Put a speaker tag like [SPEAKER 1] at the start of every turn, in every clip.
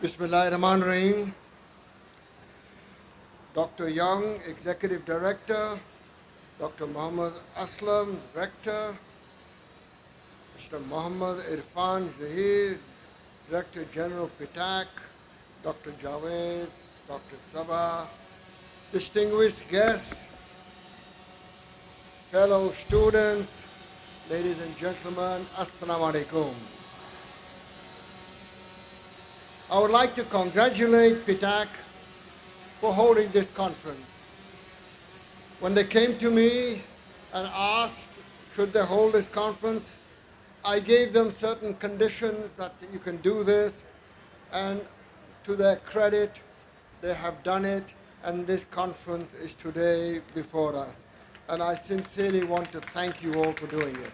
[SPEAKER 1] Bismillahirrahmanirrahim. Dr. Young, Executive Director, Dr. Muhammad Aslam, Rector, Mr. Muhammad Irfan Zahir, Director General PITAC, Dr. Javed, Dr. Sabah, distinguished guests, fellow students, ladies and gentlemen, Assalamu alaikum. I would like to congratulate PITAC for holding this conference. When they came to me and asked should they hold this conference, I gave them certain conditions that you can do this, and to their credit, they have done it, and this conference is today before us. And I sincerely want to thank you all for doing it.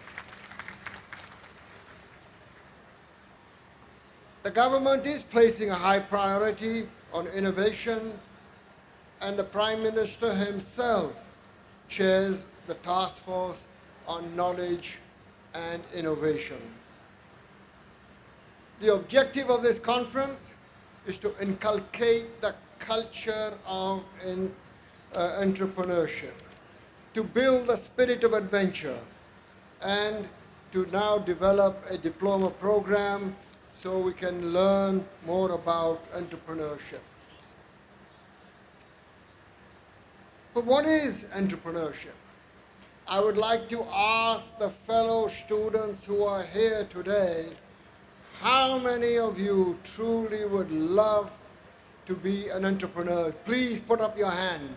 [SPEAKER 1] The government is placing a high priority on innovation, and the Prime Minister himself chairs the task force on knowledge and innovation. The objective of this conference is to inculcate the culture of entrepreneurship, to build the spirit of adventure, and to now develop a diploma program so we can learn more about entrepreneurship. But what is entrepreneurship? I would like to ask the fellow students who are here today, how many of you truly would love to be an entrepreneur? Please put up your hand.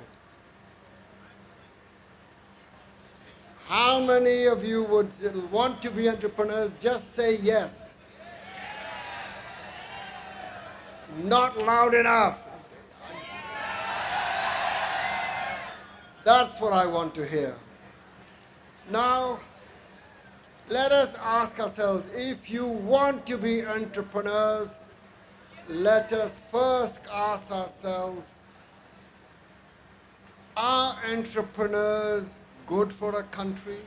[SPEAKER 1] How many of you would want to be entrepreneurs? Just say yes. Not loud enough. That's what I want to hear. Now, let us ask ourselves, if you want to be entrepreneurs, let us first ask ourselves, are entrepreneurs good for a country?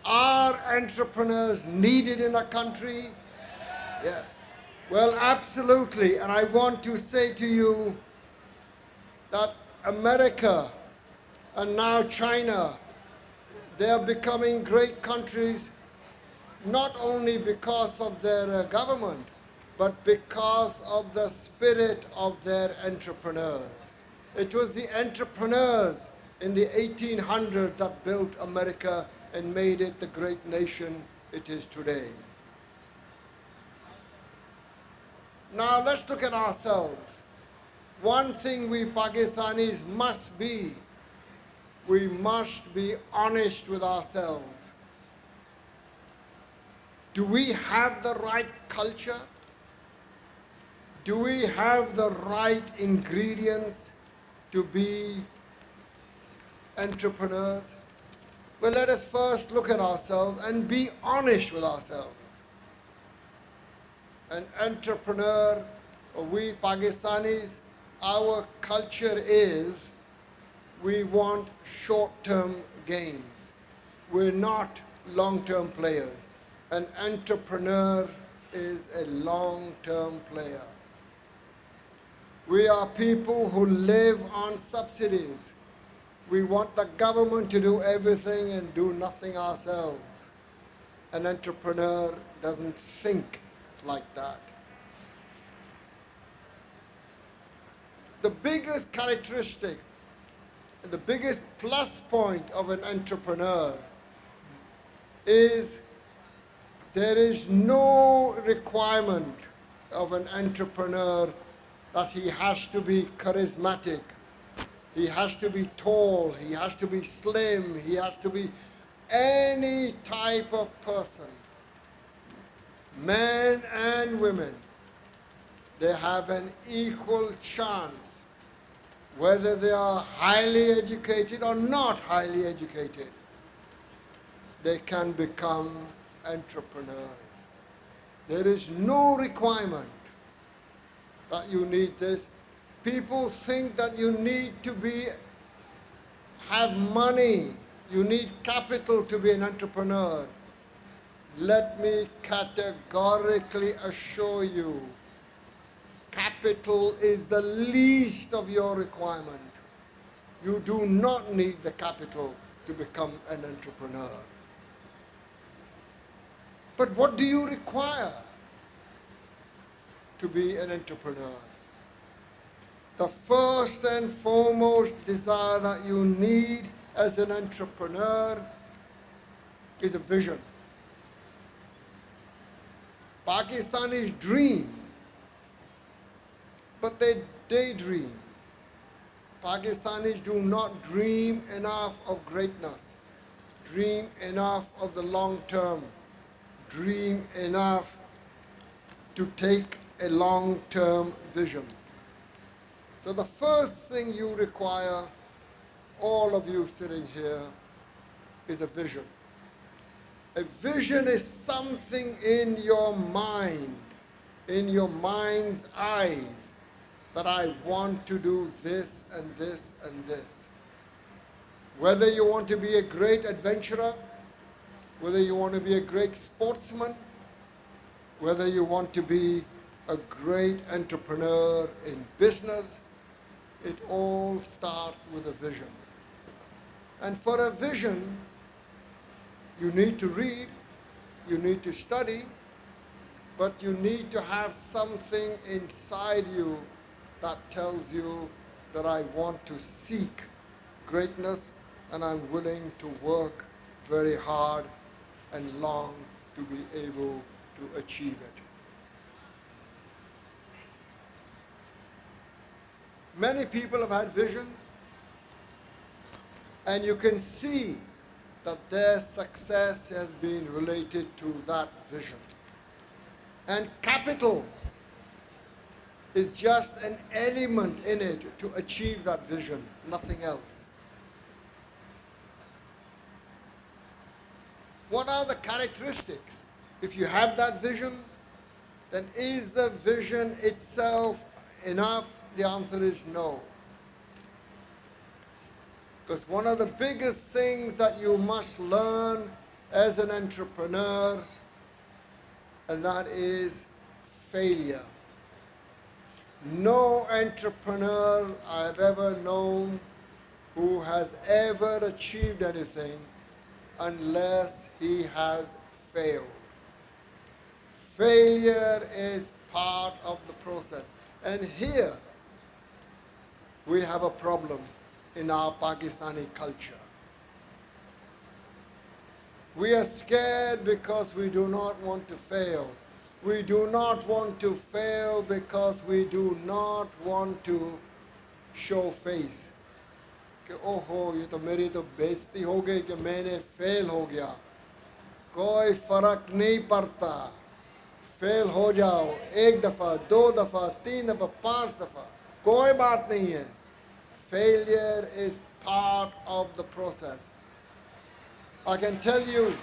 [SPEAKER 1] Are entrepreneurs needed in a country? Yes. Well, absolutely. And I want to say to you that America and now China, they are becoming great countries, not only because of their government, but because of the spirit of their entrepreneurs. It was the entrepreneurs in the 1800s that built America and made it the great nation it is today. Now let's look at ourselves. One thing we Pakistanis must be, we must be honest with ourselves. Do we have the right culture? Do we have the right ingredients to be entrepreneurs? Well, let us first look at ourselves and be honest with ourselves. An entrepreneur, or we Pakistanis, our culture is we want short-term gains. We're not long-term players. An entrepreneur is a long-term player. We are people who live on subsidies. We want the government to do everything and do nothing ourselves. An entrepreneur doesn't think like that. The biggest characteristic, the biggest plus point of an entrepreneur is there is no requirement of an entrepreneur that he has to be charismatic, he has to be tall, he has to be slim, he has to be any type of person. Men and women, they have an equal chance, whether they are highly educated or not highly educated. They can become entrepreneurs. There is no requirement that you need this. People think that you need to have money, you need capital to be an entrepreneur. let me categorically assure you, capital is the least of your requirement. You do not need the capital to become an entrepreneur. But what do you require to be an entrepreneur? The first and foremost desire that you need as an entrepreneur is a vision. Pakistanis dream, but they daydream. Pakistanis do not dream enough of greatness, dream enough of the long term, dream enough to take a long-term vision. So the first thing you require, all of you sitting here, is a vision. A vision is something in your mind, in your mind's eyes, that I want to do this and this and this. Whether you want to be a great adventurer, whether you want to be a great sportsman, whether you want to be a great entrepreneur in business, it all starts with a vision. And for a vision, you need to read, you need to study, but you need to have something inside you that tells you that I want to seek greatness and I'm willing to work very hard and long to be able to achieve it. Many people have had visions, and you can see that their success has been related to that vision. And capital is just an element in it to achieve that vision, nothing else. What are the characteristics? If you have that vision, then is the vision itself enough? The answer is no. Because one of the biggest things that you must learn as an entrepreneur, and that is failure. No entrepreneur I've ever known who has ever achieved anything unless he has failed. Failure is part of the process. And here we have a problem in our Pakistani culture. We are scared because we do not want to fail. We do not want to fail because we do not want to show face. कि ओहो ये तो मेरी तो बेइज्जती हो गई कि मैंने फेल हो गया. कोई फर्क नहीं पड़ता. फेल हो जाओ एक दफ़ा, दो दफ़ा, तीन दफ़ा, पांच दफ़ा, कोई बात नहीं है. Failure is part of the process. I can tell you,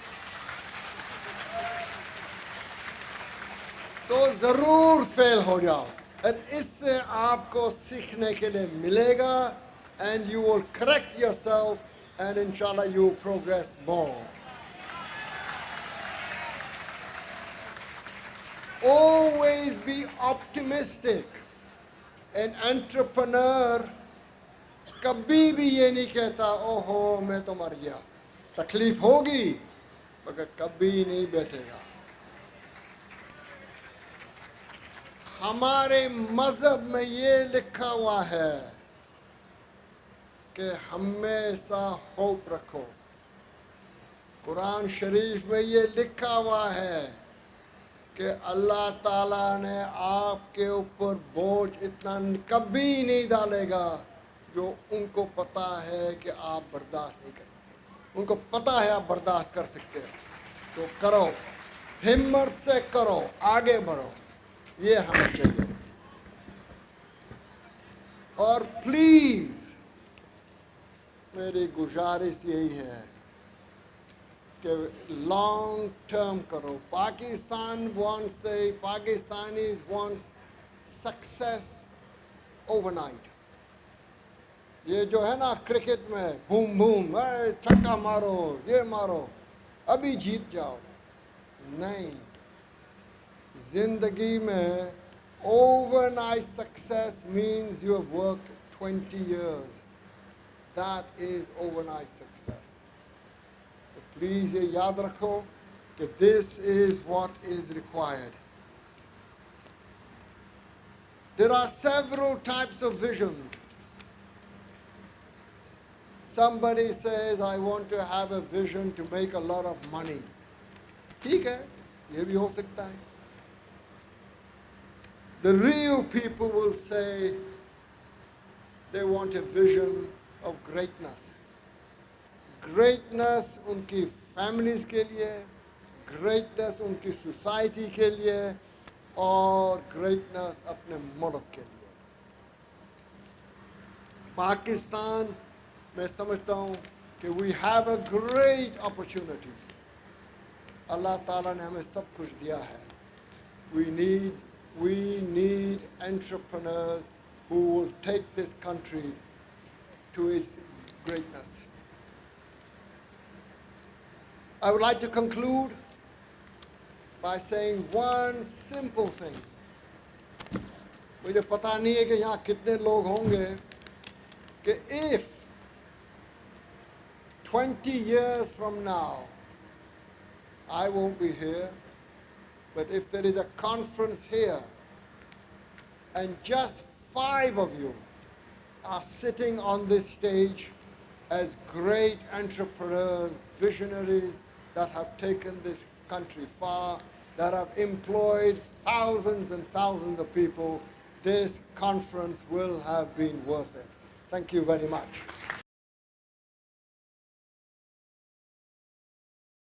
[SPEAKER 1] तो ज़रूर फेल हो जाओ. और इससे आपको सीखने के लिए मिलेगा, and you will correct yourself, and inshallah you will progress more. Always be optimistic. An entrepreneur कभी भी ये नहीं कहता ओहो मैं तो मर गया. तकलीफ होगी मगर कभी नहीं बैठेगा. हमारे मज़हब में ये लिखा हुआ है कि हमेशा होप रखो. कुरान शरीफ में ये लिखा हुआ है कि अल्लाह ताला ने आपके ऊपर बोझ इतना कभी नहीं डालेगा जो उनको पता है कि आप बर्दाश्त नहीं कर सकते. उनको पता है आप बर्दाश्त कर सकते हो, तो करो, हिम्मत से करो, आगे बढ़ो. ये हमें चाहिए. और प्लीज मेरी गुजारिश यही है कि लॉन्ग टर्म करो. Pakistanis wants success overnight. ये जो है ना क्रिकेट में बूम बूम छक्का मारो, ये मारो, अभी जीत जाओ. नहीं, जिंदगी में overnight success means you have worked 20 years. That is overnight success. So please ये याद रखो कि this is what is required. There are several types of visions. Somebody says, I want to have a vision to make a lot of money. ठीक है, ये भी हो सकता है. The real people will say they want a vision of greatness. Greatness उनकी families के लिए, greatness उनकी society के लिए, और greatness अपने मुल्क के लिए. पाकिस्तान मैं समझता हूँ कि we have a great opportunity. अल्लाह ताला ने हमें सब कुछ दिया है. We need entrepreneurs who will take this country to its greatness. I would like to conclude by saying one simple thing. मुझे पता नहीं है कि यहाँ कितने लोग होंगे कि if 20 years from now I won't be here, but if there is a conference here and just 5 of you are sitting on this stage as great entrepreneurs, visionaries that have taken this country far, that have employed thousands and thousands of people, this conference will have been worth it. Thank you very much.